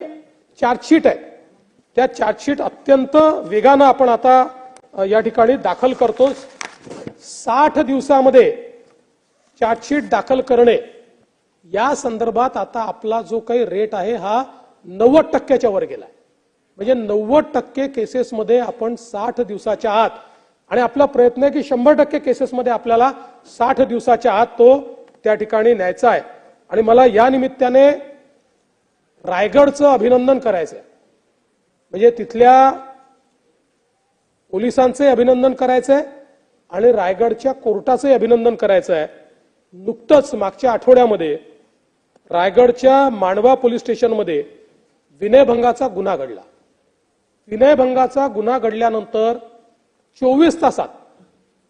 Chargesheet आहे त्या chargesheet अत्यंत वेगाने आपण आता या ठिकाणी दाखल करतो। 60 दिवसांमध्ये चार्जशीट दाखल करणे या संदर्भात आता आपला जो काही रेट आहे हा 90% वर गेलाय। म्हणजे 90% केसेसमध्ये आपण 60 दिवसाच्या आत, आणि आपला प्रयत्न आहे की 100% केसेसमध्ये आपल्याला 60 दिवसाच्या आत तो त्या ठिकाणी न्यायचा आहे। आणि मला या निमित्ताने रायगडचं अभिनंदन करायचं आहे, म्हणजे तिथल्या पोलिसांचे अभिनंदन करायचं आहे आणि रायगडच्या कोर्टाचे अभिनंदन करायचं आहे। नुकतंच मागच्या आठवड्यामध्ये रायगडच्या मांडवा पोलीस स्टेशनमध्ये विनयभंगाचा गुन्हा घडला। विनयभंगाचा गुन्हा घडल्यानंतर 24 तासात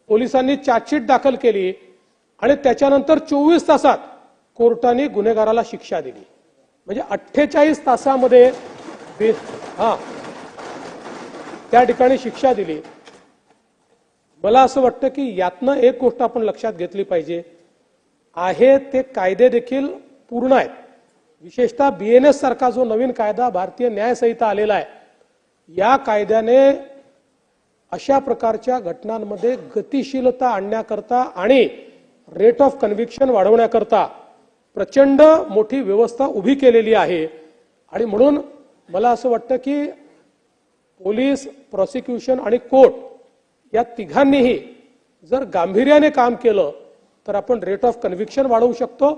पोलिसांनी चार्जशीट दाखल केली आणि त्याच्यानंतर 24 तासात कोर्टाने गुन्हेगाराला शिक्षा दिली। म्हणजे 48 तासामध्ये त्या ठिकाणी शिक्षा दिली। मला असं वाटतं की यातनं एक गोष्ट आपण लक्षात घेतली पाहिजे, आहे ते कायदे देखील पूर्ण आहेत। विशेषतः बीएनएस सारखा जो नवीन कायदा भारतीय न्याय संहिता आलेला आहे, या कायद्याने अशा प्रकारच्या घटनांमध्ये गतिशीलता आणण्याकरता आणि रेट ऑफ कन्व्हिक्शन वाढवण्याकरता प्रचंड मोठी व्यवस्था उभी केलेली आहे। आणि म्हणून मला असं वाटतं की पोलीस, प्रॉसिक्युशन आणि कोर्ट या तिघांनीही जर गांभीर्याने काम केलं तर आपण रेट ऑफ कन्व्हिक्शन वाढवू शकतो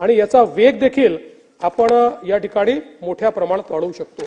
आणि याचा वेग देखील आपण या ठिकाणी मोठ्या प्रमाणात वाढवू शकतो।